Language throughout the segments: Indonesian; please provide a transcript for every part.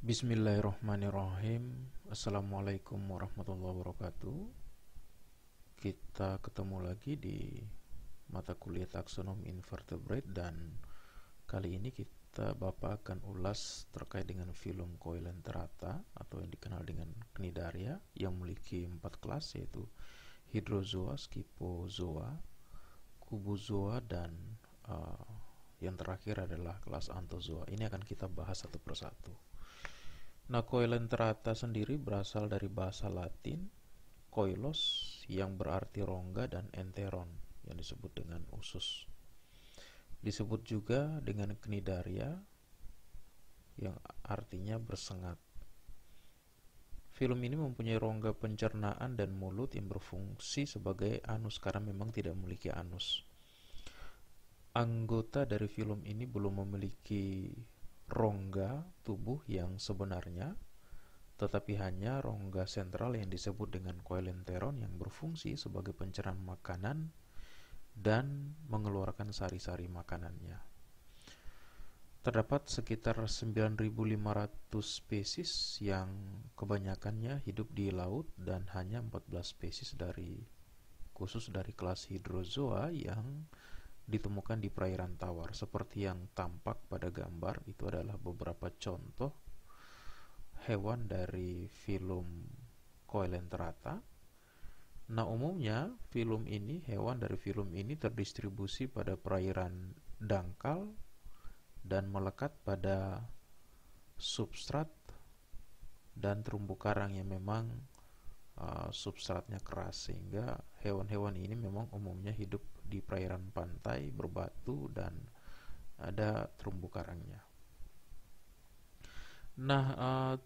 Bismillahirrahmanirrahim. Assalamualaikum warahmatullahi wabarakatuh. Kita ketemu lagi di mata kuliah taksonomi invertebrate, dan kali ini Bapak akan ulas terkait dengan filum Coelenterata atau yang dikenal dengan Cnidaria yang memiliki 4 kelas, yaitu Hydrozoa, Scyphozoa, Cubozoa, dan yang terakhir adalah kelas Anthozoa. Ini akan kita bahas satu persatu. Nah, Coelenterata sendiri berasal dari bahasa Latin koilos yang berarti rongga dan enteron yang disebut dengan usus. Disebut juga dengan Cnidaria yang artinya bersengat. Filum ini mempunyai rongga pencernaan dan mulut yang berfungsi sebagai anus karena memang tidak memiliki anus. Anggota dari filum ini belum memiliki rongga tubuh yang sebenarnya, tetapi hanya rongga sentral yang disebut dengan coelenteron yang berfungsi sebagai pencernaan makanan dan mengeluarkan sari-sari makanannya. Terdapat sekitar 9.500 spesies yang kebanyakannya hidup di laut, dan hanya 14 spesies khusus dari kelas Hydrozoa yang ditemukan di perairan tawar. Seperti yang tampak pada gambar, itu adalah beberapa contoh hewan dari filum Coelenterata. Nah, umumnya hewan dari filum ini terdistribusi pada perairan dangkal dan melekat pada substrat dan terumbu karang yang memang substratnya keras, sehingga hewan-hewan ini memang umumnya hidup di perairan pantai berbatu dan ada terumbu karangnya. Nah,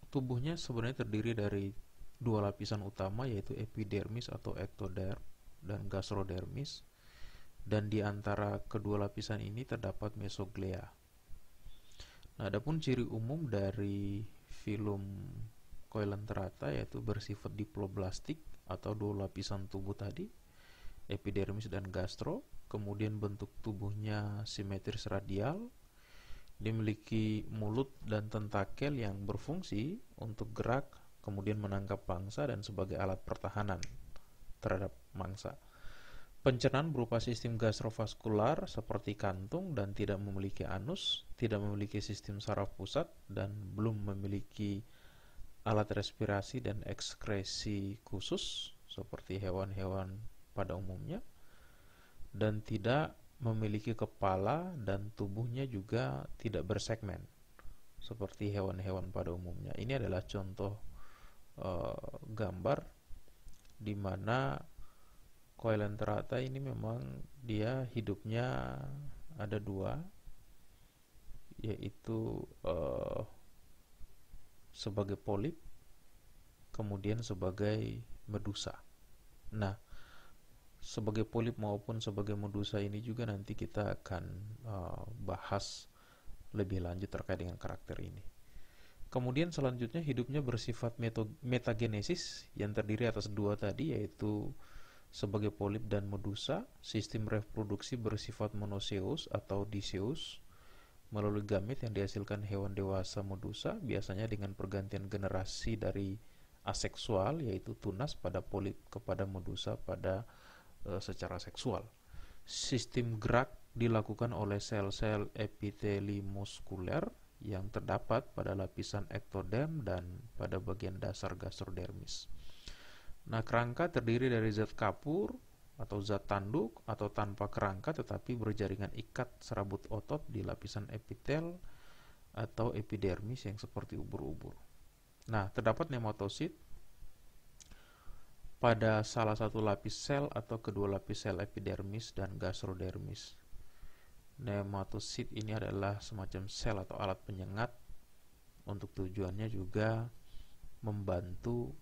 tubuhnya sebenarnya terdiri dari dua lapisan utama, yaitu epidermis atau ectoderm dan gastrodermis, dan di antara kedua lapisan ini terdapat mesoglea. Nah, adapun ciri umum dari filum Coelenterata yaitu bersifat diploblastik atau dua lapisan tubuh tadi, epidermis dan gastro. Kemudian bentuk tubuhnya simetris radial. Dia memiliki mulut dan tentakel yang berfungsi untuk gerak, kemudian menangkap mangsa dan sebagai alat pertahanan terhadap mangsa. Pencernaan berupa sistem gastrovaskular seperti kantung dan tidak memiliki anus, tidak memiliki sistem saraf pusat, dan belum memiliki alat respirasi dan ekskresi khusus seperti hewan-hewan pada umumnya, dan tidak memiliki kepala, dan tubuhnya juga tidak bersegmen seperti hewan-hewan pada umumnya. Ini adalah contoh gambar di mana Coelenterata ini memang dia hidupnya ada dua, yaitu sebagai polip, kemudian sebagai medusa. Nah, sebagai polip maupun sebagai medusa ini juga nanti kita akan bahas lebih lanjut terkait dengan karakter ini. Kemudian selanjutnya hidupnya bersifat metagenesis yang terdiri atas dua tadi, yaitu sebagai polip dan medusa. Sistem reproduksi bersifat monoseus atau diseus melalui gamet yang dihasilkan hewan dewasa medusa, biasanya dengan pergantian generasi dari aseksual yaitu tunas pada polip kepada medusa pada secara seksual. Sistem gerak dilakukan oleh sel-sel epiteli muskuler yang terdapat pada lapisan ektoderm dan pada bagian dasar gastrodermis. Nah, kerangka terdiri dari zat kapur atau zat tanduk atau tanpa kerangka tetapi berjaringan ikat serabut otot di lapisan epitel atau epidermis yang seperti ubur-ubur. Nah, terdapat nematosit pada salah satu lapis sel atau kedua lapis sel epidermis dan gastrodermis. Nematosit ini adalah semacam sel atau alat penyengat, untuk tujuannya juga membantu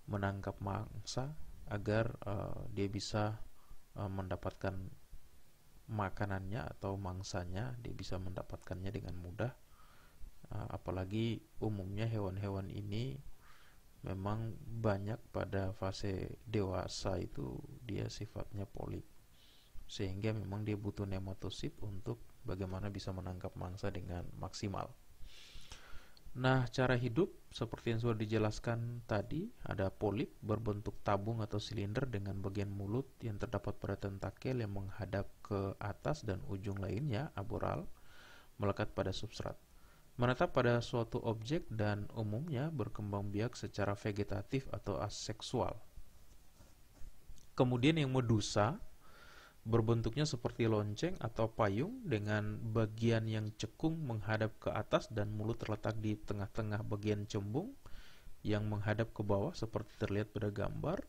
menangkap mangsa agar dia bisa mendapatkan makanannya atau mangsanya, dia bisa mendapatkannya dengan mudah. Apalagi umumnya hewan-hewan ini memang banyak pada fase dewasa itu dia sifatnya polip, sehingga memang dia butuh nematosit untuk bagaimana bisa menangkap mangsa dengan maksimal. Nah, cara hidup seperti yang sudah dijelaskan tadi, ada polip berbentuk tabung atau silinder dengan bagian mulut yang terdapat pada tentakel yang menghadap ke atas dan ujung lainnya, aboral, melekat pada substrat. Menetap pada suatu objek dan umumnya berkembang biak secara vegetatif atau aseksual. Kemudian yang medusa berbentuknya seperti lonceng atau payung dengan bagian yang cekung menghadap ke atas dan mulut terletak di tengah-tengah bagian cembung yang menghadap ke bawah seperti terlihat pada gambar,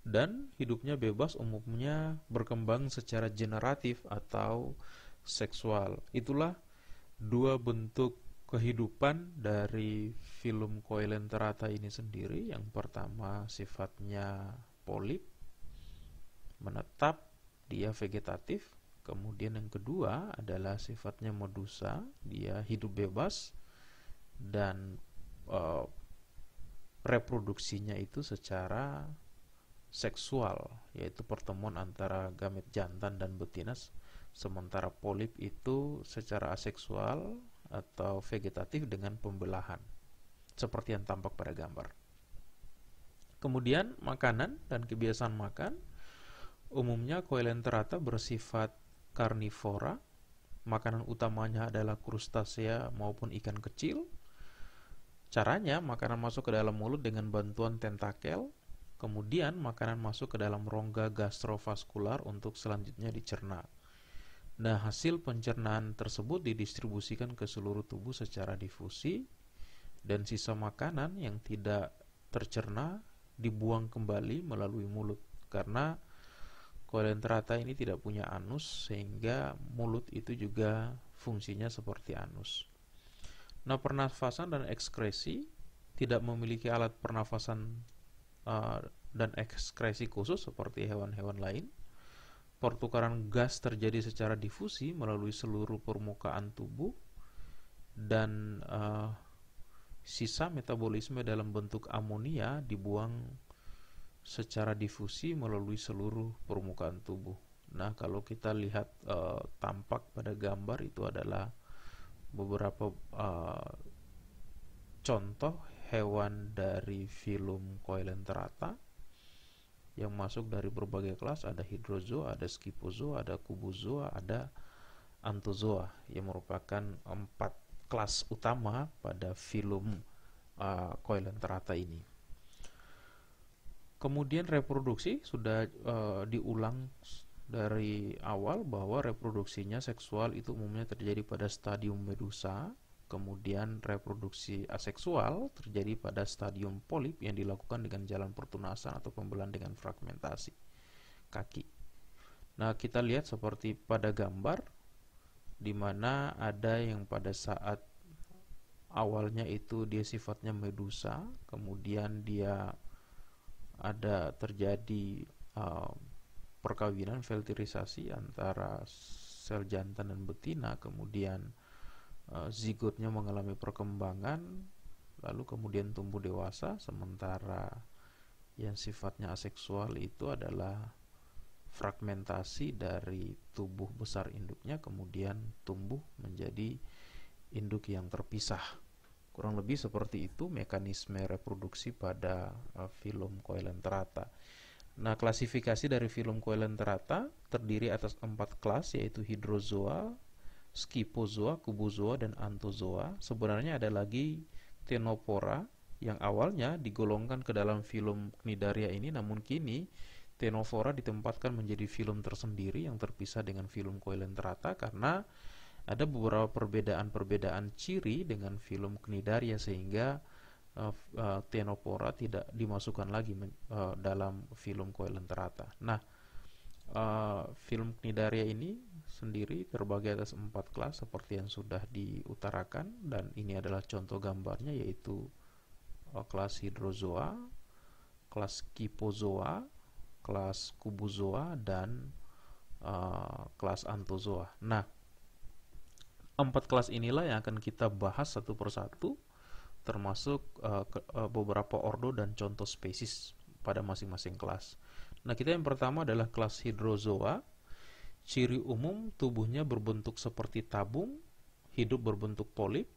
dan hidupnya bebas, umumnya berkembang secara generatif atau seksual. Itulah dua bentuk kehidupan dari filum Coelenterata ini sendiri. Yang pertama sifatnya polip, menetap, dia vegetatif. Kemudian yang kedua adalah sifatnya medusa, dia hidup bebas dan reproduksinya itu secara seksual, yaitu pertemuan antara gamet jantan dan betina, sementara polip itu secara aseksual atau vegetatif dengan pembelahan, seperti yang tampak pada gambar. Kemudian makanan dan kebiasaan makan. Umumnya Coelenterata bersifat karnivora. Makanan utamanya adalah krustasea maupun ikan kecil. Caranya, makanan masuk ke dalam mulut dengan bantuan tentakel. Kemudian makanan masuk ke dalam rongga gastrovaskular untuk selanjutnya dicerna. Nah, hasil pencernaan tersebut didistribusikan ke seluruh tubuh secara difusi, dan sisa makanan yang tidak tercerna dibuang kembali melalui mulut, karena Coelenterata ini tidak punya anus, sehingga mulut itu juga fungsinya seperti anus. Nah, pernafasan dan ekskresi tidak memiliki alat pernafasan dan ekskresi khusus seperti hewan-hewan lain. Pertukaran gas terjadi secara difusi melalui seluruh permukaan tubuh, dan sisa metabolisme dalam bentuk amonia dibuang secara difusi melalui seluruh permukaan tubuh. Nah, kalau kita lihat tampak pada gambar itu adalah beberapa contoh hewan dari filum Coelenterata yang masuk dari berbagai kelas. Ada hydrozoa, ada scyphozoa, ada cubozoa, ada anthozoa, yang merupakan 4 kelas utama pada filum Coelenterata ini. Kemudian reproduksi sudah diulang dari awal bahwa reproduksinya seksual itu umumnya terjadi pada stadium medusa. Kemudian reproduksi aseksual terjadi pada stadium polip yang dilakukan dengan jalan pertunasan atau pembelahan dengan fragmentasi kaki. Nah, kita lihat seperti pada gambar, di mana ada yang pada saat awalnya itu dia sifatnya medusa, kemudian dia ada terjadi perkawinan, fertilisasi antara sel jantan dan betina, kemudian zigotnya mengalami perkembangan, lalu kemudian tumbuh dewasa. Sementara yang sifatnya aseksual itu adalah fragmentasi dari tubuh besar induknya, kemudian tumbuh menjadi induk yang terpisah. Kurang lebih seperti itu mekanisme reproduksi pada filum Coelenterata. Nah, klasifikasi dari filum Coelenterata terdiri atas 4 kelas, yaitu hydrozoa, scyphozoa, cubozoa, dan anthozoa. Sebenarnya ada lagi Ctenophora yang awalnya digolongkan ke dalam filum Cnidaria ini, namun kini Ctenophora ditempatkan menjadi filum tersendiri yang terpisah dengan filum Coelenterata karena ada beberapa perbedaan ciri dengan filum Cnidaria, sehingga Ctenophora tidak dimasukkan lagi dalam filum Coelenterata. Nah, filum Cnidaria ini sendiri terbagi atas 4 kelas seperti yang sudah diutarakan, dan ini adalah contoh gambarnya, yaitu kelas hydrozoa, kelas scyphozoa, kelas cubozoa, dan kelas anthozoa. Nah, 4 kelas inilah yang akan kita bahas satu persatu, termasuk beberapa ordo dan contoh spesies pada masing-masing kelas. Nah, kita yang pertama adalah kelas hydrozoa. Ciri umum tubuhnya berbentuk seperti tabung, hidup berbentuk polip,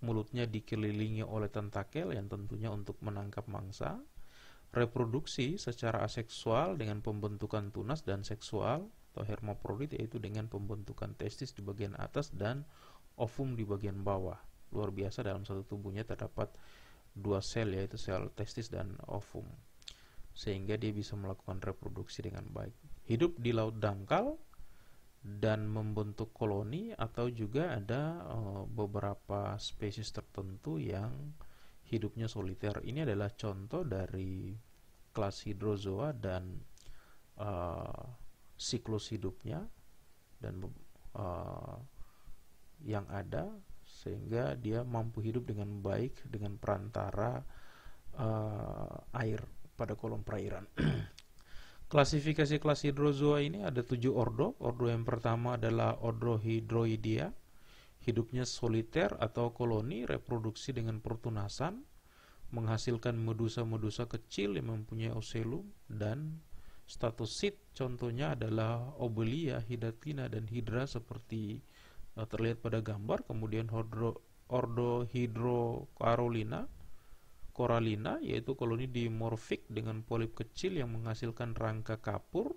mulutnya dikelilingi oleh tentakel yang tentunya untuk menangkap mangsa. Reproduksi secara aseksual dengan pembentukan tunas dan seksual atau hermafrodit, yaitu dengan pembentukan testis di bagian atas dan ovum di bagian bawah. Luar biasa, dalam satu tubuhnya terdapat dua sel, yaitu sel testis dan ovum, sehingga dia bisa melakukan reproduksi dengan baik. Hidup di laut dangkal dan membentuk koloni, atau juga ada beberapa spesies tertentu yang hidupnya soliter. Ini adalah contoh dari kelas hidrozoa dan siklus hidupnya dan yang ada, sehingga dia mampu hidup dengan baik dengan perantara air pada kolom perairan. Klasifikasi kelas hidrozoa ini ada 7 ordo. Ordo yang pertama adalah ordo Hydroidea. Hidupnya soliter atau koloni, reproduksi dengan pertunasan, menghasilkan medusa-medusa kecil yang mempunyai oselum dan statosit. Contohnya adalah Obelia, Hydatina, dan Hydra seperti terlihat pada gambar. Kemudian ordo Hydrocorallina, yaitu koloni dimorfik dengan polip kecil yang menghasilkan rangka kapur,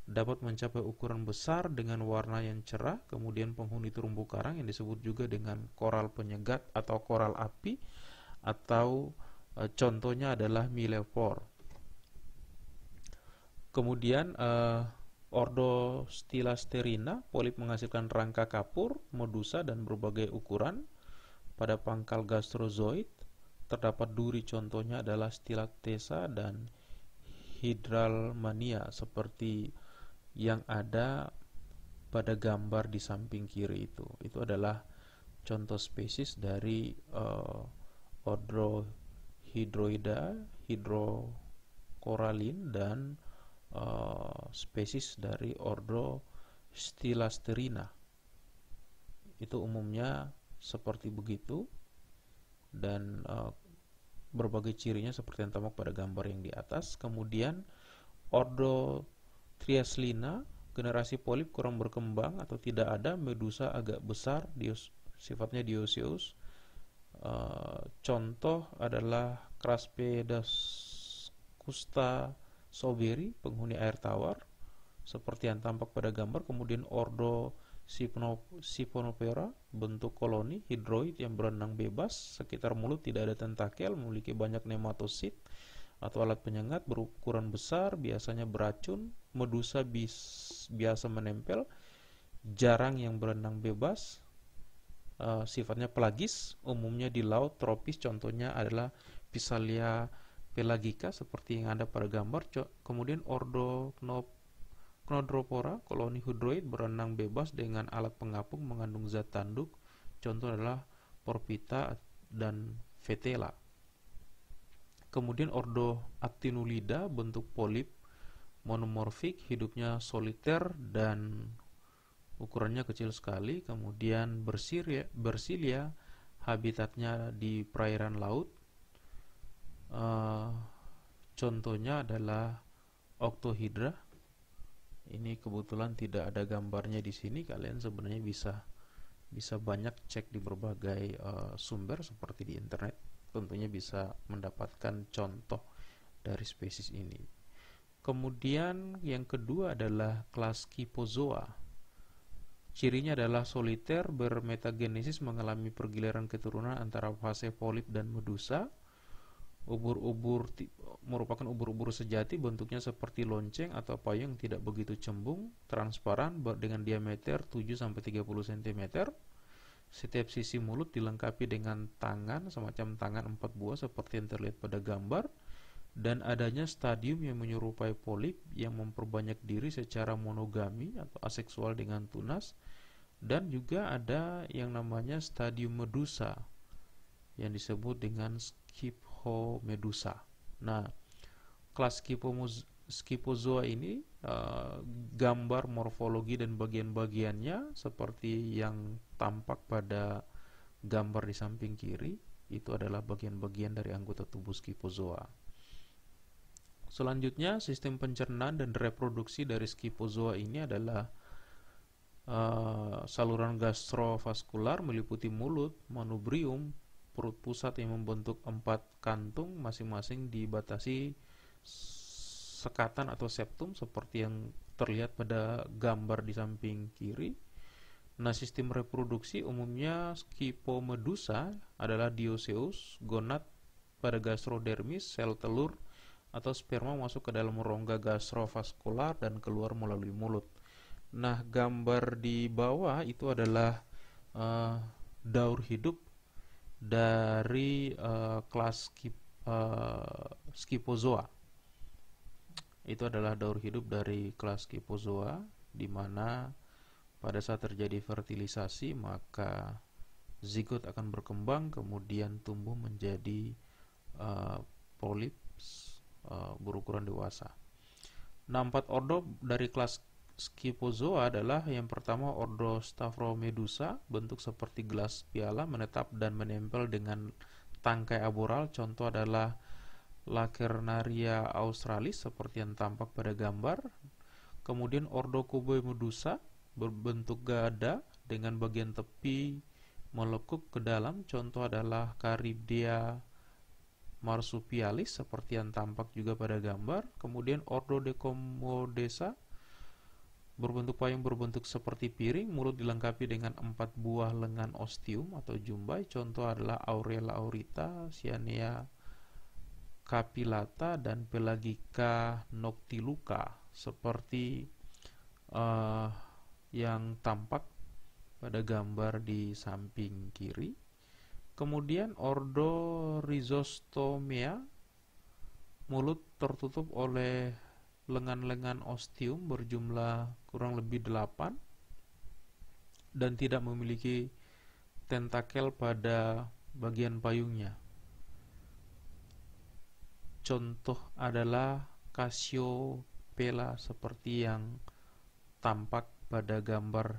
dapat mencapai ukuran besar dengan warna yang cerah. Kemudian penghuni terumbu karang yang disebut juga dengan koral penyegat atau koral api, atau contohnya adalah Millepore. Kemudian ordo Stylasterina, polip menghasilkan rangka kapur, medusa, dan berbagai ukuran. Pada pangkal gastrozoid terdapat duri, contohnya adalah Stylactesa dan Hydralmania seperti yang ada pada gambar di samping kiri itu. Itu adalah contoh spesies dari ordo Hydroida, Hydrocorallin, dan spesies dari ordo Stylasterina. Itu umumnya seperti begitu, dan berbagai cirinya seperti yang tampak pada gambar yang di atas. Kemudian ordo Triaslina, generasi polip kurang berkembang atau tidak ada, medusa agak besar, sifatnya dioecious. Contoh adalah Craspedascusta soberi, penghuni air tawar, seperti yang tampak pada gambar. Kemudian ordo Siponopera, bentuk koloni hidroid yang berenang bebas, sekitar mulut tidak ada tentakel, memiliki banyak nematosit atau alat penyengat, berukuran besar, biasanya beracun. Medusa biasa menempel, jarang yang berenang bebas, sifatnya pelagis, umumnya di laut tropis, contohnya adalah Physalia pelagica seperti yang ada pada gambar. Kemudian ordo Cnodropora, koloni hidroid berenang bebas dengan alat pengapung mengandung zat tanduk, contoh adalah Porpita dan Vetela. Kemudian ordo Actinulida, bentuk polip monomorfik, hidupnya soliter dan ukurannya kecil sekali. Kemudian Bersilia, habitatnya di perairan laut, contohnya adalah Octohydra. Ini kebetulan tidak ada gambarnya di sini. Kalian sebenarnya bisa banyak cek di berbagai sumber seperti di internet. Tentunya bisa mendapatkan contoh dari spesies ini. Kemudian yang kedua adalah kelas Scyphozoa. Cirinya adalah soliter, bermetagenesis, mengalami pergiliran keturunan antara fase polip dan medusa. Merupakan ubur-ubur sejati, bentuknya seperti lonceng atau payung, tidak begitu cembung, transparan dengan diameter 7-30 cm. Setiap sisi mulut dilengkapi dengan tangan, semacam tangan 4 buah seperti yang terlihat pada gambar, dan adanya stadium yang menyerupai polip yang memperbanyak diri secara monogami atau aseksual dengan tunas, dan juga ada yang namanya stadium medusa yang disebut dengan Scyphomedusa. Nah, kelas Scyphozoa ini gambar morfologi dan bagian-bagiannya seperti yang tampak pada gambar di samping kiri. Itu adalah bagian-bagian dari anggota tubuh Scyphozoa. Selanjutnya, sistem pencernaan dan reproduksi dari Scyphozoa ini adalah Saluran gastrovaskular meliputi mulut, manubrium, perut pusat yang membentuk 4 kantung masing-masing dibatasi sekatan atau septum seperti yang terlihat pada gambar di samping kiri. Nah, sistem reproduksi umumnya Scyphomedusa adalah dioecious, gonad pada gastrodermis, sel telur atau sperma masuk ke dalam rongga gastrovaskular dan keluar melalui mulut. Nah, gambar di bawah itu adalah uh, daur hidup dari kelas Scyphozoa. Itu adalah daur hidup dari kelas Scyphozoa, di mana pada saat terjadi fertilisasi maka zigot akan berkembang kemudian tumbuh menjadi polips berukuran dewasa. Nah, 4 ordo dari kelas Scyphozoa adalah yang pertama ordo Stavromedusa, bentuk seperti gelas piala, menetap dan menempel dengan tangkai aboral. Contoh adalah Lacernaria australis seperti yang tampak pada gambar. Kemudian ordo Cubomedusa berbentuk gada dengan bagian tepi melekuk ke dalam. Contoh adalah Charybdis marsupialis seperti yang tampak juga pada gambar. Kemudian ordo Decomodesa berbentuk payung berbentuk seperti piring, mulut dilengkapi dengan 4 buah lengan ostium atau jumbai. Contoh adalah Aurella aurita, Cyanea capillata, dan Pelagica noctiluca seperti yang tampak pada gambar di samping kiri. Kemudian ordo Rhizostomia, mulut tertutup oleh lengan-lengan ostium berjumlah kurang lebih 8 dan tidak memiliki tentakel pada bagian payungnya. Contoh adalah Cassiopeia seperti yang tampak pada gambar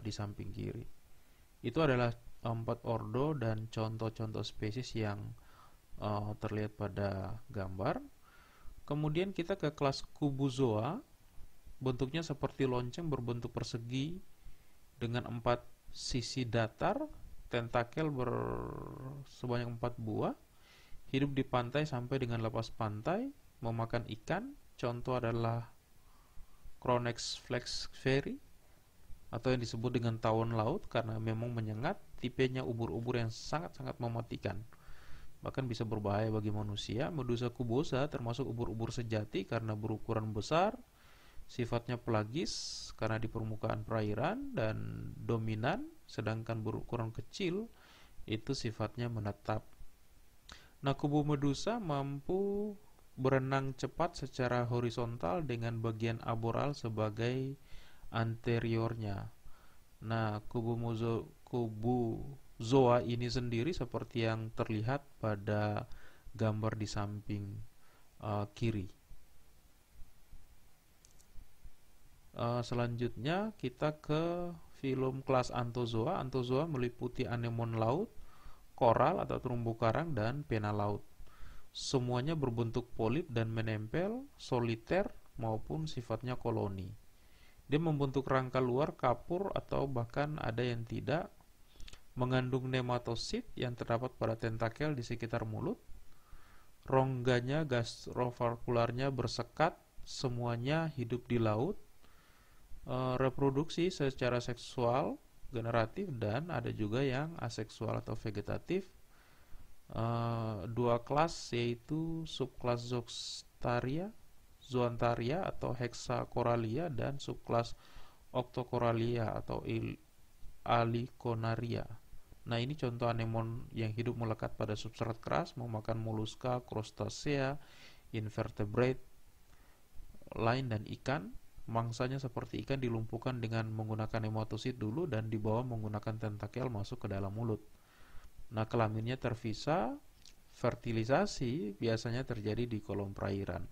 di samping kiri. Itu adalah 4 ordo dan contoh-contoh spesies yang terlihat pada gambar. Kemudian kita ke kelas Cubozoa, bentuknya seperti lonceng berbentuk persegi dengan 4 sisi datar, tentakel sebanyak 4 buah, hidup di pantai sampai dengan lepas pantai, memakan ikan. Contoh adalah Chronex flexferi atau yang disebut dengan tawon laut karena memang menyengat, tipenya ubur-ubur yang sangat-sangat mematikan, bahkan bisa berbahaya bagi manusia. Medusa cubosa termasuk ubur-ubur sejati karena berukuran besar, sifatnya pelagis karena di permukaan perairan dan dominan, sedangkan berukuran kecil itu sifatnya menetap. Nah, Cubomedusa mampu berenang cepat secara horizontal dengan bagian aboral sebagai anteriornya. Nah, Cubozoa ini sendiri seperti yang terlihat pada gambar di samping kiri. Selanjutnya kita ke filum kelas Anthozoa. Anthozoa meliputi anemon laut, koral atau terumbu karang, dan pena laut. Semuanya berbentuk polip dan menempel, soliter maupun sifatnya koloni. Dia membentuk rangka luar kapur atau bahkan ada yang tidak, mengandung nematosit yang terdapat pada tentakel di sekitar mulut. Rongganya gastrovaskularnya bersekat, semuanya hidup di laut. Reproduksi secara seksual, generatif, dan ada juga yang aseksual atau vegetatif. 2 kelas yaitu subkelas Zoantharia atau Hexacoralia dan subkelas Octocoralia atau Aliconaria. Nah, ini contoh anemon yang hidup melekat pada substrat keras, memakan moluska, crustacea, invertebrate lain dan ikan. Mangsanya seperti ikan dilumpuhkan dengan menggunakan nematosit dulu dan dibawa menggunakan tentakel masuk ke dalam mulut. Nah, kelaminnya terpisah. Fertilisasi biasanya terjadi di kolom perairan.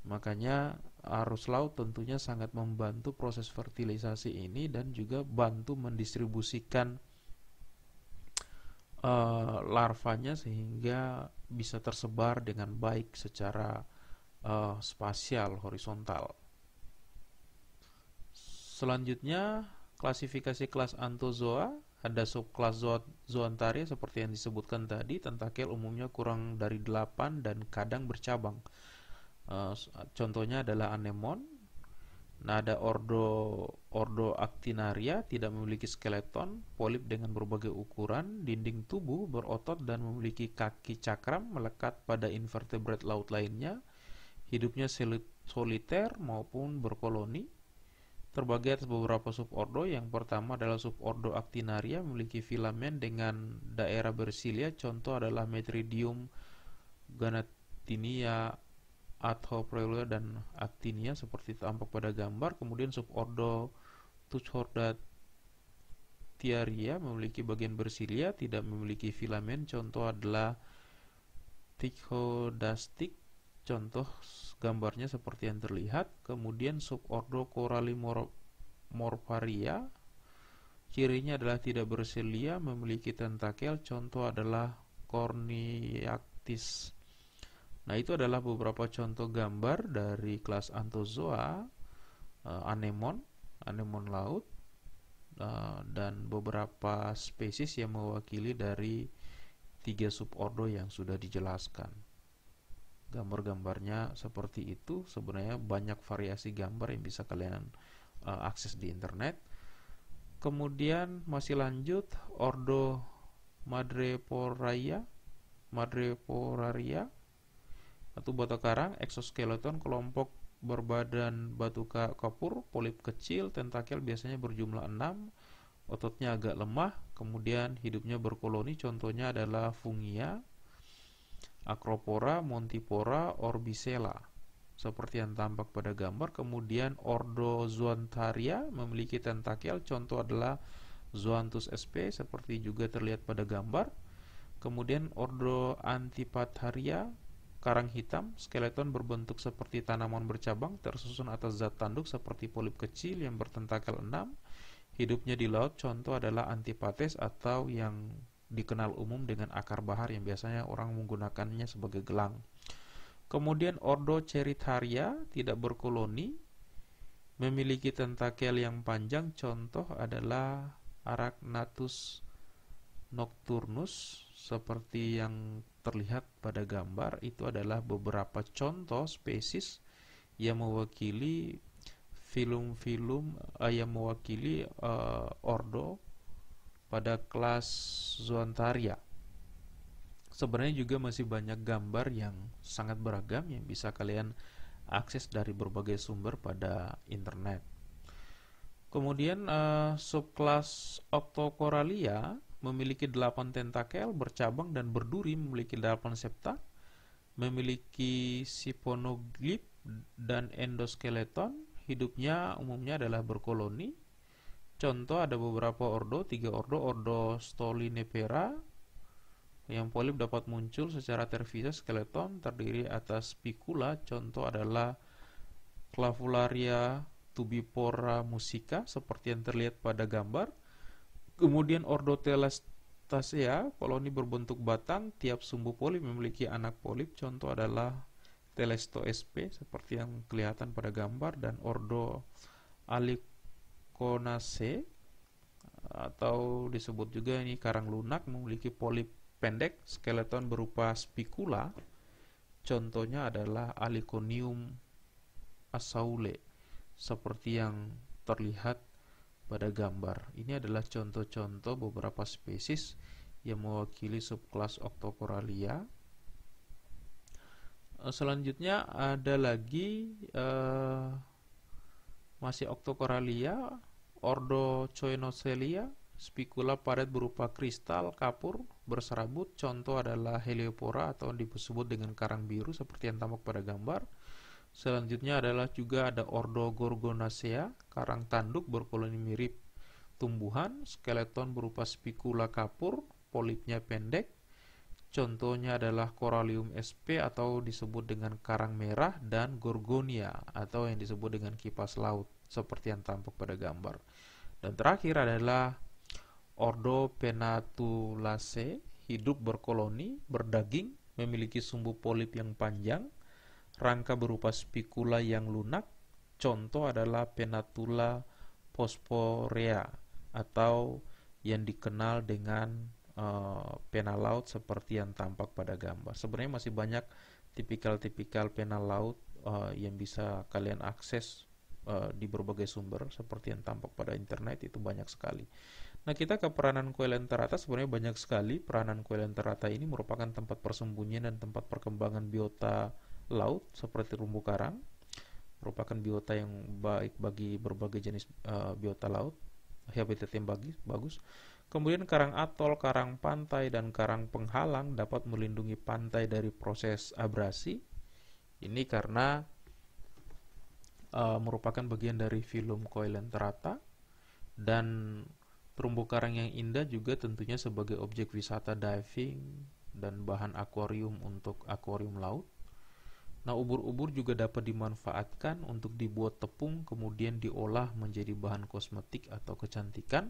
Makanya arus laut tentunya sangat membantu proses fertilisasi ini dan juga bantu mendistribusikan larvanya sehingga bisa tersebar dengan baik secara spasial horizontal. Selanjutnya, klasifikasi kelas Anthozoa. Ada subkelas Zoantharia seperti yang disebutkan tadi, tentakel umumnya kurang dari 8 dan kadang bercabang. Contohnya adalah anemon. Nah, ada ordo Actinaria, tidak memiliki skeleton, polip dengan berbagai ukuran, dinding tubuh, berotot, dan memiliki kaki cakram melekat pada invertebrate laut lainnya. Hidupnya soliter maupun berkoloni. Terbagi atas beberapa subordo. Yang pertama adalah subordo Actinaria, memiliki filamen dengan daerah bersilia. Contoh adalah Metridium, Ganatinia, Athoprelulia, dan Actinia seperti tampak pada gambar. Kemudian subordo Tuchordatiaria memiliki bagian bersilia, tidak memiliki filamen. Contoh adalah Trichodastic. Contoh gambarnya seperti yang terlihat. Kemudian subordo Corallimorpharia, cirinya adalah tidak bersilia, memiliki tentakel. Contoh adalah Corniactis. Nah, itu adalah beberapa contoh gambar dari kelas Anthozoa, anemon laut, dan beberapa spesies yang mewakili dari 3 subordo yang sudah dijelaskan. Gambar-gambarnya seperti itu. Sebenarnya banyak variasi gambar yang bisa kalian akses di internet. Kemudian masih lanjut, ordo Madreporaria atau bata karang, exoskeleton, kelompok berbadan batu kapur, polip kecil, tentakel biasanya berjumlah 6, ototnya agak lemah, kemudian hidupnya berkoloni. Contohnya adalah Fungia, Acropora, Montipora, Orbicella seperti yang tampak pada gambar. Kemudian ordo Zoantharia memiliki tentakel. Contoh adalah Zoanthus sp seperti juga terlihat pada gambar. Kemudian ordo Antipatharia, karang hitam, skeleton berbentuk seperti tanaman bercabang, tersusun atas zat tanduk seperti polip kecil yang bertentakel 6. Hidupnya di laut. Contoh adalah Antipathes atau yang dikenal umum dengan akar bahar yang biasanya orang menggunakannya sebagai gelang. Kemudian ordo Ceritaria tidak berkoloni, memiliki tentakel yang panjang. Contoh adalah Arachnathus nocturnus seperti yang terlihat pada gambar. Itu adalah beberapa contoh spesies yang mewakili ordo pada kelas Zoantharia. Sebenarnya juga masih banyak gambar yang sangat beragam yang bisa kalian akses dari berbagai sumber pada internet. Kemudian subkelas Octocoralia memiliki 8 tentakel, bercabang dan berduri, memiliki 8 septa, memiliki siponoglif dan endoskeleton. Hidupnya umumnya adalah berkoloni. Contoh ada beberapa ordo, 3 ordo Stolinepera, yang polip dapat muncul secara terpisah. Skeleton terdiri atas spicula. Contoh adalah Clavularia tubipora musica seperti yang terlihat pada gambar. Kemudian ordo Telestacea, koloni berbentuk batang, tiap sumbu polip memiliki anak polip. Contoh adalah Telesto sp seperti yang kelihatan pada gambar. Dan ordo Aliconaceae atau disebut juga ini karang lunak, memiliki polip pendek, skeleton berupa spicula. Contohnya adalah Aliconium asaule seperti yang terlihat pada gambar. Ini adalah contoh-contoh beberapa spesies yang mewakili subkelas Octocoralia. Selanjutnya ada lagi masih Octocoralia, ordo Choenocelia, spicula padat berupa kristal kapur berserabut. Contoh adalah Heliopora atau disebut dengan karang biru seperti yang tampak pada gambar. Selanjutnya adalah juga ada ordo Gorgonacea, karang tanduk berkoloni mirip tumbuhan, skeleton berupa spicula kapur, polipnya pendek. Contohnya adalah Corallium sp atau disebut dengan karang merah, dan Gorgonia atau yang disebut dengan kipas laut seperti yang tampak pada gambar. Dan terakhir adalah ordo Penatulaceae, hidup berkoloni, berdaging, memiliki sumbu polip yang panjang, rangka berupa spicula yang lunak. Contoh adalah Penatula Phosphorea atau yang dikenal dengan pena laut seperti yang tampak pada gambar. Sebenarnya masih banyak tipikal-tipikal pena laut yang bisa kalian akses di berbagai sumber seperti yang tampak pada internet, itu banyak sekali. Nah, kita ke peranan Coelenterata. Sebenarnya banyak sekali. Peranan Coelenterata ini merupakan tempat persembunyian dan tempat perkembangan biota laut seperti terumbu karang. Merupakan biota yang baik bagi berbagai jenis biota laut, habitat yang bagus. Kemudian karang atol, karang pantai, dan karang penghalang dapat melindungi pantai dari proses abrasi. Ini karena merupakan bagian dari filum Coelenterata. Dan terumbu karang yang indah juga tentunya sebagai objek wisata diving dan bahan akuarium untuk akuarium laut. Nah, ubur-ubur juga dapat dimanfaatkan untuk dibuat tepung, kemudian diolah menjadi bahan kosmetik atau kecantikan.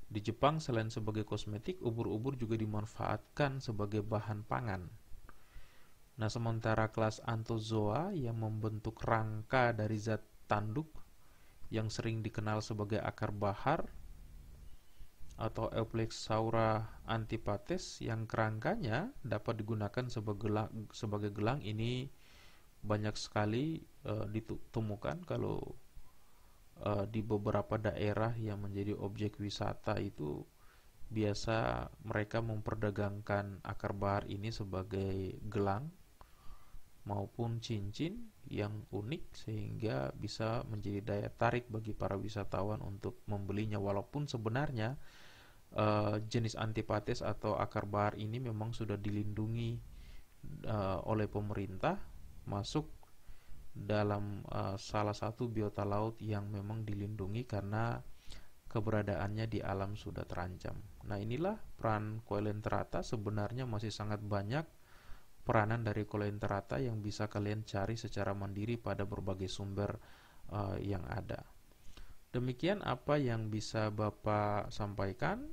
Di Jepang, selain sebagai kosmetik, ubur-ubur juga dimanfaatkan sebagai bahan pangan. Nah, sementara kelas Anthozoa yang membentuk rangka dari zat tanduk yang sering dikenal sebagai akar bahar, atau Euplex-Saura antipathes yang kerangkanya dapat digunakan sebagai gelang, ini banyak sekali ditemukan kalau di beberapa daerah yang menjadi objek wisata itu biasa mereka memperdagangkan akar bahar ini sebagai gelang maupun cincin yang unik sehingga bisa menjadi daya tarik bagi para wisatawan untuk membelinya, walaupun sebenarnya jenis antipathes atau akar bahar ini memang sudah dilindungi oleh pemerintah, masuk dalam salah satu biota laut yang memang dilindungi karena keberadaannya di alam sudah terancam. Nah, inilah peran Coelenterata. Sebenarnya masih sangat banyak peranan dari Coelenterata yang bisa kalian cari secara mandiri pada berbagai sumber yang ada. Demikian apa yang bisa Bapak sampaikan.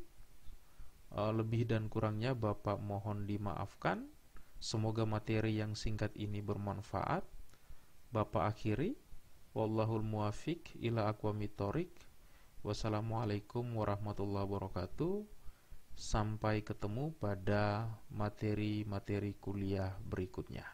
Lebih dan kurangnya Bapak mohon dimaafkan. Semoga materi yang singkat ini bermanfaat. Bapak akhiri, wallahul muwafiq ila aqwamit thoriq. Wassalamualaikum warahmatullahi wabarakatuh. Sampai ketemu pada materi-materi kuliah berikutnya.